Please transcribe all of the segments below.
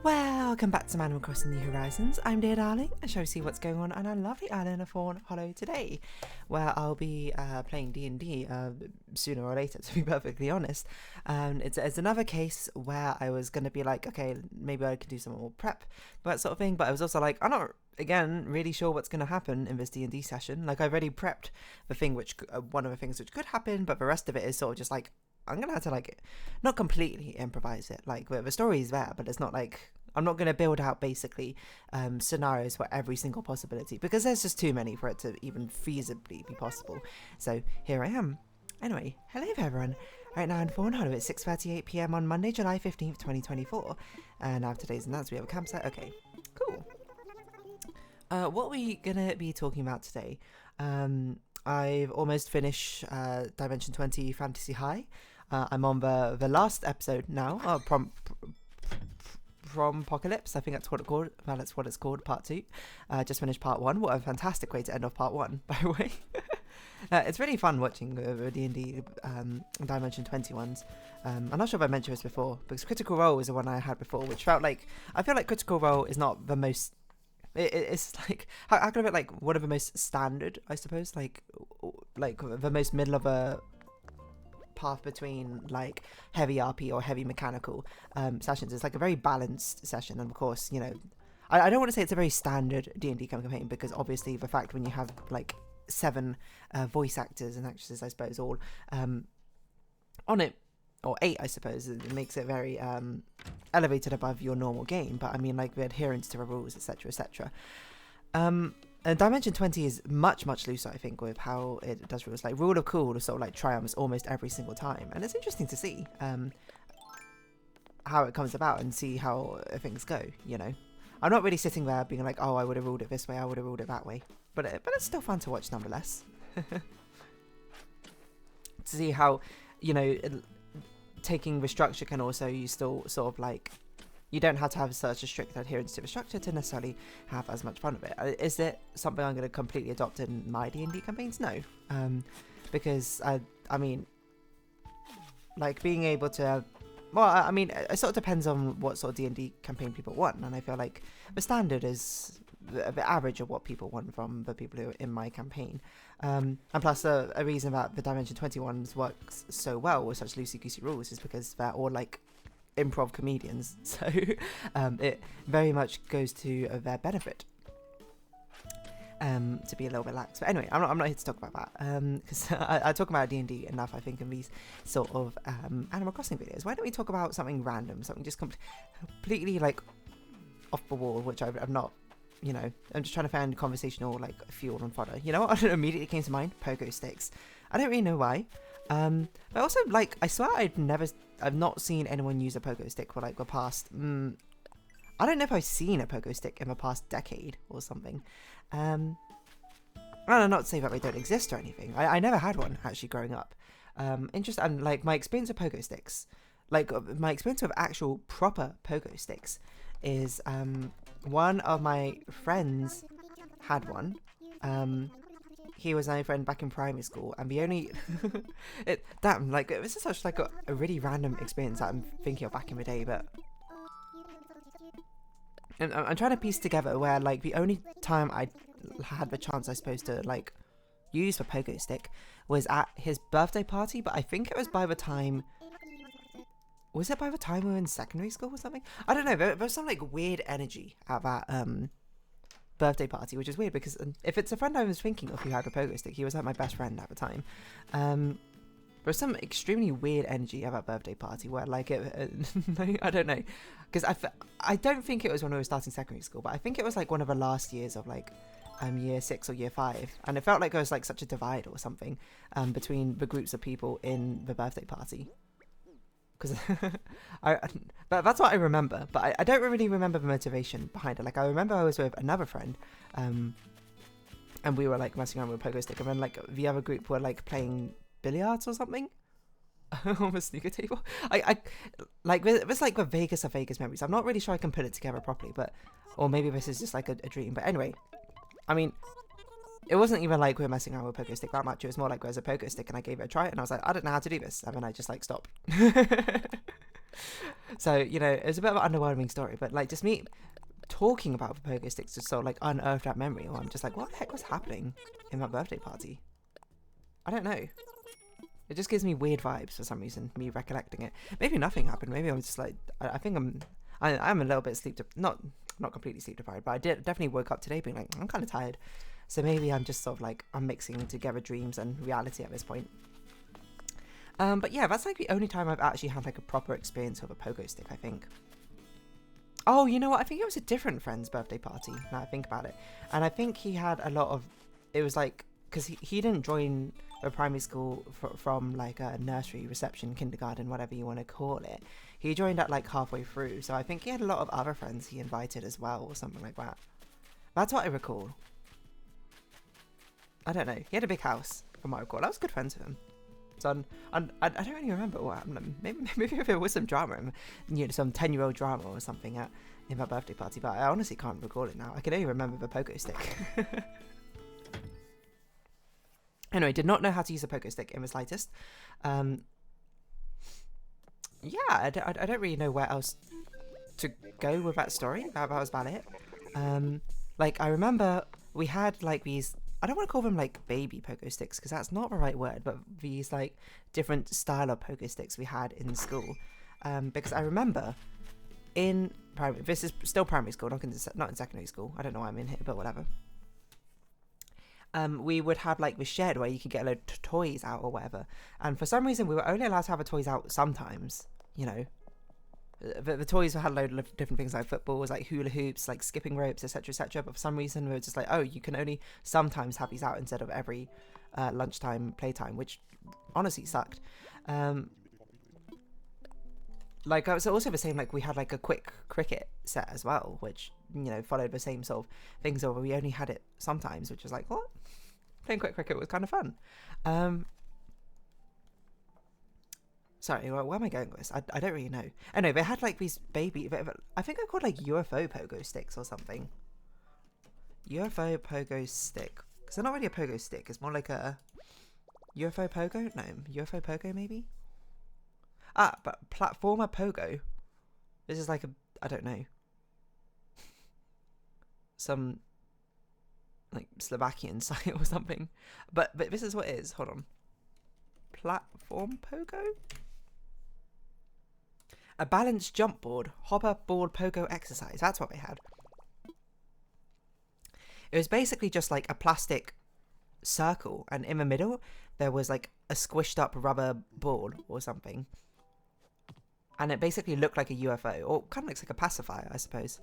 Welcome back to Animal Crossing New Horizons. I'm Dear Darling, and shall we see what's going on our lovely island of Fawnhallow today, where I'll be playing D&D sooner or later, to be perfectly honest. It's another case where I was going to be like, okay, maybe I could do some more prep, that sort of thing, but I was also like, I'm not, again, really sure what's going to happen in this D&D session. Like, I've already prepped the thing which, one of the things which could happen, but the rest of it is sort of just like, I'm going to have to, like, not completely improvise it. Like, the story is there, but it's not like, I'm not going to build out, basically, scenarios for every single possibility, because there's just too many for it to even feasibly be possible. So, here I am. Anyway, hello there, everyone. Right now in Fawnhallow, it's 6:38 PM on Monday, July 15th, 2024. And after today's announcement, we have a campsite. Okay, cool. What are we going to be talking about today? I've almost finished Dimension 20 Fantasy High. I'm on the last episode now, from Apocalypse, I think that's what it's called. Well, that's what it's called, part 2. Just finished part 1. What a fantastic way to end off part 1, by the way. It's really fun watching the D&D Dimension 20 ones. I'm not sure if I mentioned this before, because Critical Role was the one I had before, which felt like, I feel like Critical Role is not the most, it's like, how can I put, like, one of the most standard, I suppose, like the most middle of a path between like heavy RP or heavy mechanical sessions. It's like a very balanced session, and of course, you know, I don't want to say it's a very standard D&D campaign, because obviously the fact when you have like 7 voice actors and actresses, I suppose, all on it, or 8, I suppose, it makes it very elevated above your normal game. But I mean, like, the adherence to the rules, etc, etc. Dimension 20 is much looser, I think, with how it does rules. Like, Rule of Cool sort of like triumphs almost every single time, and it's interesting to see how it comes about and see how things go, you know. I'm not really sitting there being like, oh, I would have ruled it this way, I would have ruled it that way, but it's still fun to watch nonetheless. To see how, you know, taking the structure can also, you still sort of like, you don't have to have such a strict adherence to the structure to necessarily have as much fun with it. Is it something I'm going to completely adopt in my D&D campaigns? No. Because, I mean, like, being able to... Well, I mean, it sort of depends on what sort of D&D campaign people want, and I feel like the standard is the average of what people want from the people who are in my campaign. And plus, a reason that the Dimension 21s works so well with such loosey-goosey rules is because they're all, like, improv comedians, so it very much goes to their benefit to be a little bit lax. But anyway, I'm not here to talk about that, because I talk about D&D enough, I think, in these sort of Animal Crossing videos. Why don't we talk about something random, something just completely like off the wall, which I'm not, you know, I'm just trying to find conversational, like, fuel and fodder. You know what immediately came to mind? Pogo sticks. I don't really know why. But also, like, I swear I've not seen anyone use a pogo stick for, like, the past, I don't know if I've seen a pogo stick in the past decade or something. I'm not to say that they don't exist or anything. I never had one, actually, growing up. And, like, my experience with pogo sticks, like, my experience with actual proper pogo sticks is, one of my friends had one. He was my friend back in primary school, and the only like, this is such like a really random experience that I'm thinking of back in the day, but and I'm trying to piece together where, like, the only time I had the chance, I suppose, to like use the pogo stick was at his birthday party. But I think it was by the time we were in secondary school or something. I don't know, there was some like weird energy at that birthday party, which is weird, because if it's a friend I was thinking of who had a pogo stick, he was like my best friend at the time. There was some extremely weird energy at that birthday party where, like, I don't know, because I don't think it was when we were starting secondary school, but I think it was like one of the last years of like year 6 or year 5, and it felt like there was like such a divide or something between the groups of people in the birthday party. Because but that's what I remember, but I don't really remember the motivation behind it. Like, I remember I was with another friend, and we were like messing around with a pogo stick, and then like the other group were like playing billiards or something on the snooker table. I like, it was like the vaguest of Vegas memories. I'm not really sure I can put it together properly, but, or maybe this is just like a dream. But anyway, I mean, it wasn't even like we were messing around with a pogo stick that much. It was more like there's a pogo stick, and I gave it a try, and I was like, I don't know how to do this, and then I just like stopped. So, you know, it was a bit of an underwhelming story, but like just me talking about the pogo sticks just sort of like unearthed that memory, or I'm just like, what the heck was happening in my birthday party? I don't know. It just gives me weird vibes for some reason, me recollecting it. Maybe nothing happened. Maybe I'm just like, I think I'm a little bit not completely sleep deprived, but I definitely woke up today being like, I'm kind of tired. So maybe I'm just sort of like, I'm mixing together dreams and reality at this point. But yeah, that's like the only time I've actually had like a proper experience with a pogo stick, I think. Oh, you know what? I think it was a different friend's birthday party, now I think about it. And I think he had a lot of, it was like, because he didn't join a primary school from like a nursery, reception, kindergarten, whatever you want to call it. He joined at like halfway through. So I think he had a lot of other friends he invited as well, or something like that. That's what I recall. I don't know. He had a big house, from what I recall. I was good friends with him. So I don't really remember what happened. Maybe if there was some drama, you know, some 10-year-old drama or something in my birthday party, but I honestly can't recall it now. I can only remember the pogo stick. Anyway, did not know how to use a pogo stick in the slightest. Yeah, I don't really know where else to go with that story. That was about it. Like, I remember we had like these, I don't want to call them like baby pogo sticks because that's not the right word, but these like different style of pogo sticks we had in school. Because I remember in primary, this is still primary school, not in secondary school. I don't know why I'm in here, but whatever. We would have like the shed where you could get a load of toys out or whatever. And for some reason, we were only allowed to have the toys out sometimes, you know. The toys had a load of different things like footballs, like hula hoops, like skipping ropes, etc., etc. But for some reason, we were just like, oh, you can only sometimes have these out instead of every lunchtime playtime, which honestly sucked. Like, I was also the same, like, we had like a quick cricket set as well, which, you know, followed the same sort of things over. We only had it sometimes, which was like, what? Playing quick cricket was kind of fun. Sorry, where am I going with this? I don't really know. Anyway, they had like these baby, I think they're called like UFO pogo sticks or something. UFO pogo stick. Because they're not really a pogo stick. It's more like a UFO pogo? No, UFO pogo maybe? Ah, but platformer pogo. This is like a, I don't know. Some like Slovakian site or something. But this is what it is. Hold on. Platform pogo? A balanced jump board, hopper board pogo exercise. That's what they had. It was basically just like a plastic circle, and in the middle there was like a squished up rubber ball or something. And it basically looked like a UFO, or kind of looks like a pacifier, I suppose.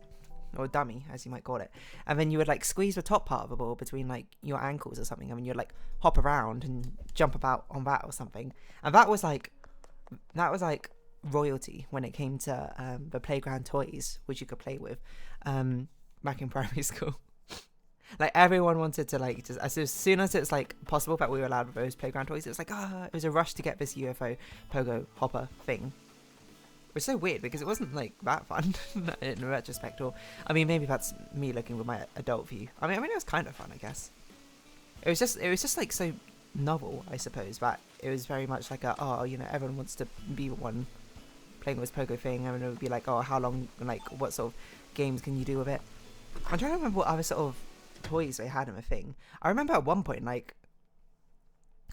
Or a dummy, as you might call it. And then you would like squeeze the top part of the ball between like your ankles or something, and then you'd like hop around and jump about on that or something. And that was like royalty when it came to the playground toys, which you could play with back in primary school. Like, everyone wanted to like, just as soon as it's like possible that we were allowed with those playground toys, it was like, it was a rush to get this UFO pogo hopper thing. It was so weird because it wasn't like that fun in retrospect, or I mean, maybe that's me looking with my adult view. I mean it was kind of fun, I guess. It was just like so novel, I suppose, but it was very much like you know, everyone wants to be one playing with this pogo thing, and it would be like, oh, how long, like, what sort of games can you do with it? I'm trying to remember what other sort of toys they had in the thing. I remember at one point, like,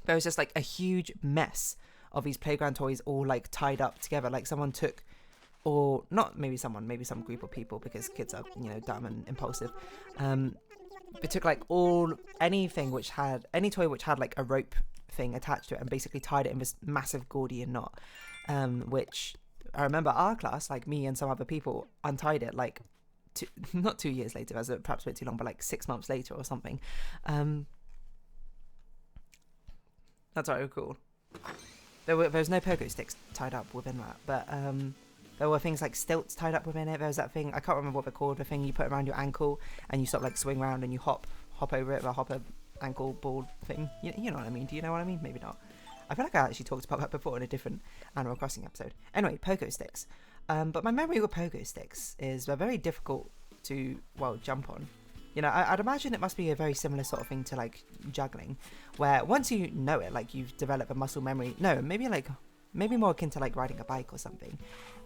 there was just like a huge mess of these playground toys all like tied up together. Like, someone took, or not maybe someone, maybe some group of people, because kids are, you know, dumb and impulsive. They took like any toy which had like a rope thing attached to it, and basically tied it in this massive Gordian knot, which I remember our class, like me and some other people, untied it like not 2 years later, as perhaps a bit too long, but like 6 months later or something. That's what I recall. There was no pogo sticks tied up within that, but there were things like stilts tied up within it. There was that thing, I can't remember what they're called, the thing you put around your ankle and you sort of like swing around and you hop over it, the hopper ankle ball thing. You know what I mean? Do you know what I mean? Maybe not. I feel like I actually talked about that before in a different Animal Crossing episode. Anyway, pogo sticks. But my memory with pogo sticks is they're very difficult to, well, jump on. You know, I'd imagine it must be a very similar sort of thing to like juggling, where once you know it, like you've developed a muscle memory. No, maybe more akin to like riding a bike or something,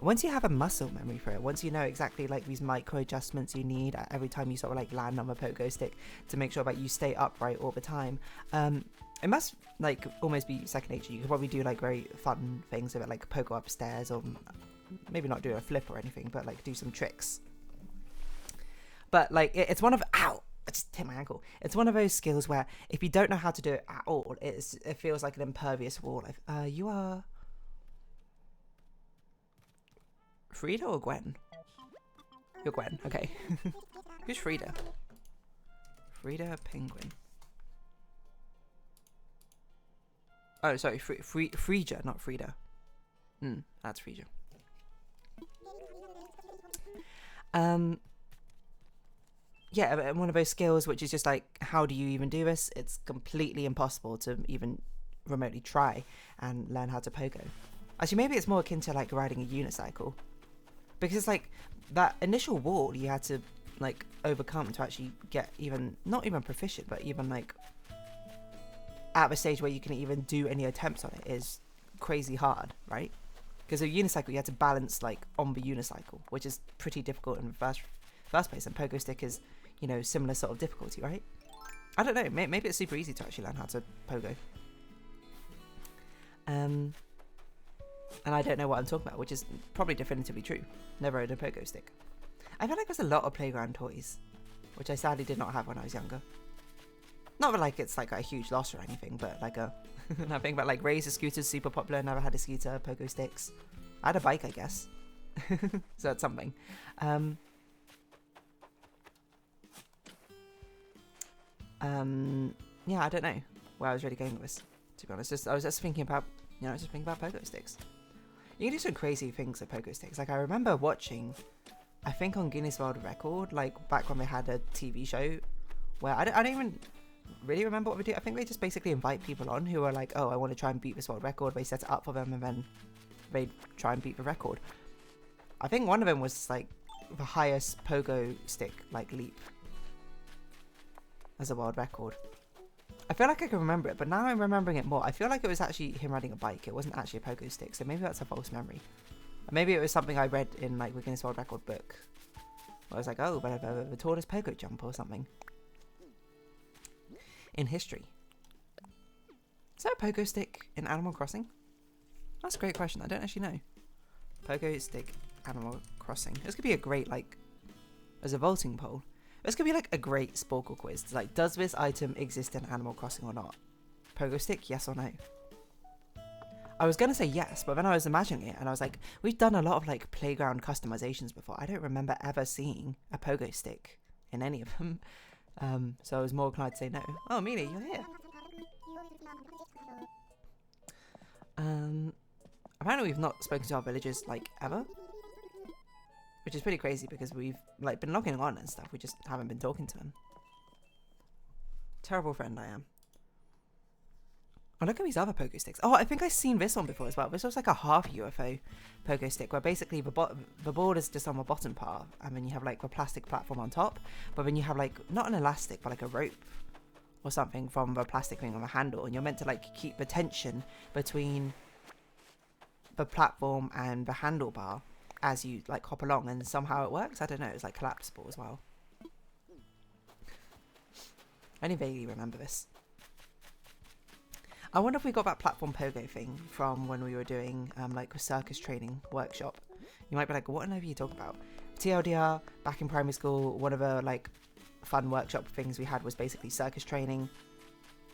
once you have a muscle memory for it, once you know exactly like these micro adjustments you need at every time you sort of like land on a pogo stick to make sure that you stay upright all the time, it must like almost be second nature. You could probably do like very fun things with it, like pogo upstairs, or maybe not do a flip or anything, but like do some tricks. But like it's one of, ow, I just hit my ankle. It's one of those skills where if you don't know how to do it at all, it feels like an impervious wall. Like, you are Frida or Gwen? You're Gwen, okay. Who's Frida? Frida Penguin. Oh, sorry, Frida, not Frida. That's Frida. Yeah, one of those skills which is just like, how do you even do this? It's completely impossible to even remotely try and learn how to pogo. Actually, maybe it's more akin to like riding a unicycle, because it's like that initial wall you had to like overcome to actually get even, not even proficient, but even like at the stage where you can even do any attempts on it is crazy hard, right? Because a unicycle you had to balance like on the unicycle, which is pretty difficult in the first place, and pogo stick is, you know, similar sort of difficulty, right? I don't know, maybe it's super easy to actually learn how to pogo. And I don't know what I'm talking about, which is probably definitively true. Never owned a pogo stick. I feel like there's a lot of playground toys, which I sadly did not have when I was younger. Not that like it's like a huge loss or anything, but like I think about like razor scooters, super popular. Never had a scooter, pogo sticks. I had a bike, I guess. So that's something. Yeah, I don't know where I was really going with this, to be honest. I was just thinking about, you know, pogo sticks. You can do some crazy things with pogo sticks. Like I remember watching, I think on Guinness World Record, like back when they had a TV show where I don't even really remember what they do. I think they just basically invite people on who are like, oh, I want to try and beat this world record. They set it up for them and then they try and beat the record. I think one of them was like the highest pogo stick like leap as a world record. I feel like I can remember it, but now I'm remembering it more. I feel like it was actually him riding a bike. It wasn't actually a pogo stick, so maybe that's a false memory. Maybe it was something I read in like the Guinness World Record book. I was like, oh, but the tallest pogo jump or something in history. Is there a pogo stick in Animal Crossing? That's a great question. I don't actually know. Pogo stick Animal Crossing. This could be a great, like, as a vaulting poll. This could be like a great Sporkle quiz. It's like, does this item exist in Animal Crossing or not? Pogo stick, yes or no? I was gonna say yes, but then I was imagining it and I was like, we've done a lot of like playground customizations before. I don't remember ever seeing a pogo stick in any of them. So I was more inclined to say no. Oh, Mealy, you're here. Apparently we've not spoken to our villagers like ever, which is pretty crazy because we've like been logging on and stuff. We just haven't been talking to them. Terrible friend I am. Oh, look at these other pogo sticks. Oh, I think I've seen this one before as well. This was like a half UFO pogo stick where basically the board is just on the bottom part and then you have like the plastic platform on top, but then you have like, not an elastic, but like a rope or something from the plastic thing on the handle, and you're meant to like keep the tension between the platform and the handlebar as you like hop along, and somehow it works. I don't know, it's like collapsible as well. I only vaguely remember this. I wonder if we got that platform pogo thing from when we were doing like a circus training workshop. You might be like, what on earth are you talking about? TLDR, back in primary school, one of the like fun workshop things we had was basically circus training,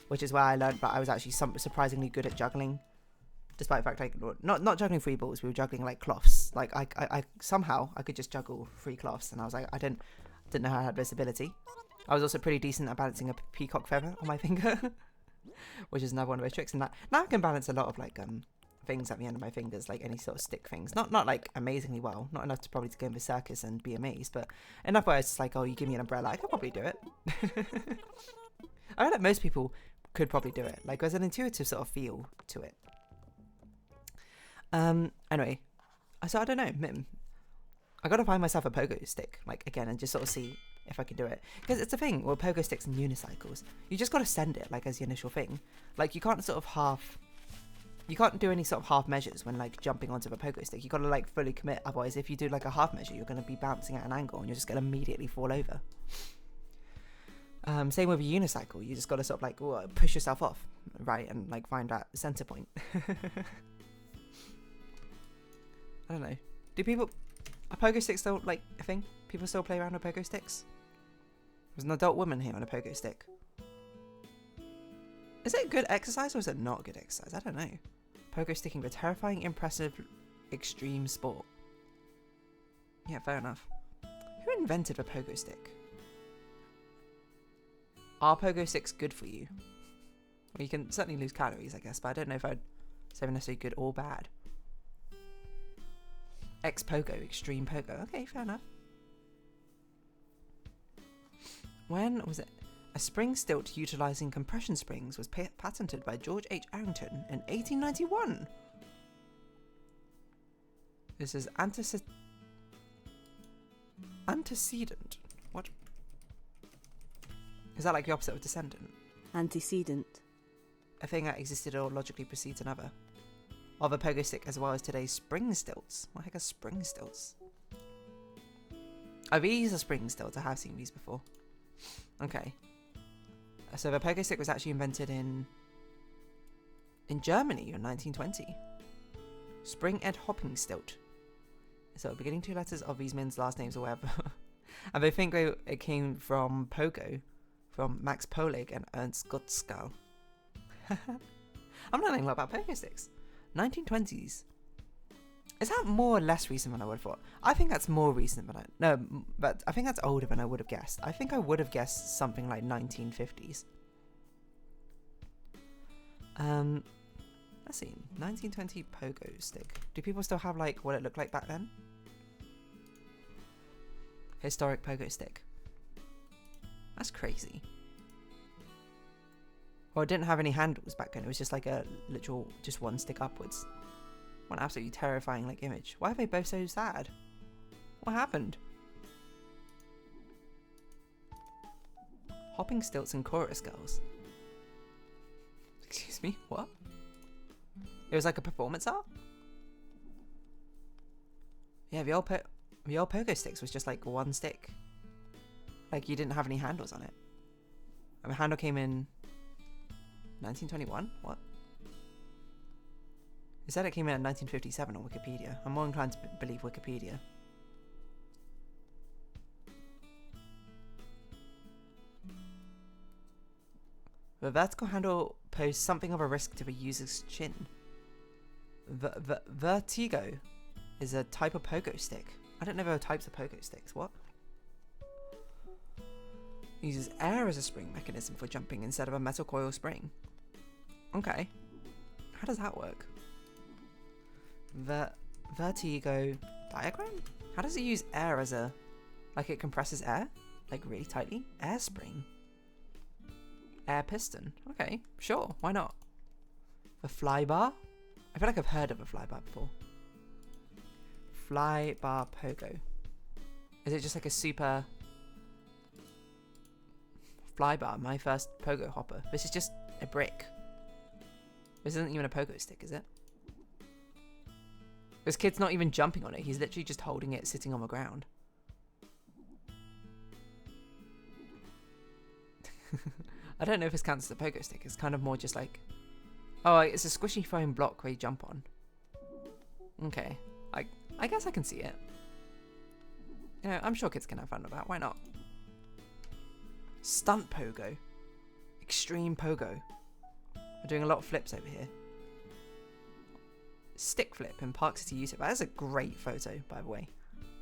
which is where I learned that I was actually surprisingly good at juggling. Despite the fact like not juggling 3 balls, we were juggling like cloths. Like I somehow I could just juggle 3 cloths, and I was like, I didn't know how I had this ability. I was also pretty decent at balancing a peacock feather on my finger. Which is another one of those tricks. And that now I can balance a lot of like things at the end of my fingers, like any sort of stick things. Not like amazingly well, not enough to probably to go in the circus and be amazed, but enough where it's just like, oh, you give me an umbrella, I could probably do it. I feel like most people could probably do it. Like there's an intuitive sort of feel to it. Anyway, so I don't know. I gotta find myself a pogo stick, like again, and just sort of see if I can do it. Because it's a thing with pogo sticks and unicycles. You just gotta send it, like, as the initial thing. Like, you can't sort of half you can't do any sort of half measures when like jumping onto a pogo stick. You got to like fully commit. Otherwise, if you do like a half measure, you're going to be bouncing at an angle and you're just going to immediately fall over. Same with a unicycle. You just got to sort of like push yourself off, right, and like find that center point. I don't know. Are pogo sticks still like a thing? People still play around with pogo sticks? There's an adult woman here on a pogo stick. Is it good exercise or is it not good exercise? I don't know. Pogo sticking, a terrifying, impressive, extreme sport. Yeah, fair enough. Who invented a pogo stick? Are pogo sticks good for you? Well, you can certainly lose calories, I guess, but I don't know if I'd say they're necessarily good or bad. X-Pogo, extreme pogo. Okay, fair enough. When was it? A spring stilt utilising compression springs was patented by George H. Arrington in 1891. This is antecedent. What? Is that like the opposite of descendant? Antecedent. A thing that existed or logically precedes another. Of a pogo stick as well as today's spring stilts. What the heck are spring stilts? Oh, these are spring stilts. I have seen these before. Okay. So the pogo stick was actually invented in Germany in 1920. Spring Ed Hopping Stilt. So beginning two letters of these men's last names or whatever. And they think it came from Pogo, from Max Polig and Ernst Gottschall. I'm learning a lot about pogo sticks. 1920s. Is that more or less recent than I would have thought? I think that's more recent than but I think that's older than I would have guessed. I think I would have guessed something like 1950s. Let's see, 1920 pogo stick. Do people still have like what it looked like back then? Historic pogo stick. That's crazy. Well, it didn't have any handles back then. It was just like a literal, just one stick upwards. What an absolutely terrifying like image. Why are they both so sad? What happened? Hopping stilts and chorus girls. Excuse me, what? It was like a performance art? Yeah, the old pogo sticks was just like one stick. Like you didn't have any handles on it. And the handle came in 1921? What? It said it came in 1957 on Wikipedia. I'm more inclined to believe Wikipedia. The vertical handle poses something of a risk to the user's chin. Vertigo is a type of pogo stick. I don't know if there are types of pogo sticks. What? Uses air as a spring mechanism for jumping instead of a metal coil spring. Okay. How does that work? Vertigo diagram? How does it use air as a... Like it compresses air? Like really tightly? Air spring. Air piston. Okay, sure, why not? The fly bar? I feel like I've heard of a fly bar before. Fly bar pogo. Is it just like a super... Fly bar, my first pogo hopper. This is just a brick. This isn't even a pogo stick, is it? This kid's not even jumping on it. He's literally just holding it, sitting on the ground. I don't know if this counts as a pogo stick. It's kind of more just like... Oh, it's a squishy foam block where you jump on. Okay. I guess I can see it. You know, I'm sure kids can have fun with that. Why not? Stunt pogo. Extreme pogo. We're doing a lot of flips over here. Stick flip in Park City, Utah. That is a great photo, by the way.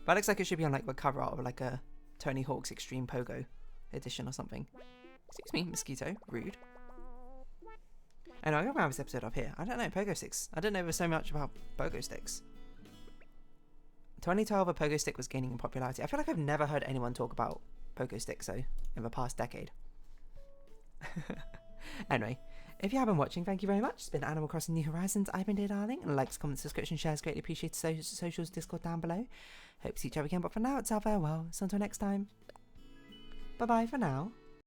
That looks like it should be on like the cover art of like a Tony Hawk's Extreme Pogo edition or something. Excuse me, mosquito. Rude. Anyway, I'm gonna wrap this episode up here. I don't know, pogo sticks. I don't know so much about pogo sticks. 2012, a pogo stick was gaining in popularity. I feel like I've never heard anyone talk about pogo sticks though in the past decade. Anyway, if you have been watching, thank you very much. It's been Animal Crossing New Horizons. I've been dear darling, and likes, comments, subscription, shares greatly appreciated. Socials, Discord down below. Hope to see each other again, but for now, it's our farewell. So until next time, bye bye for now.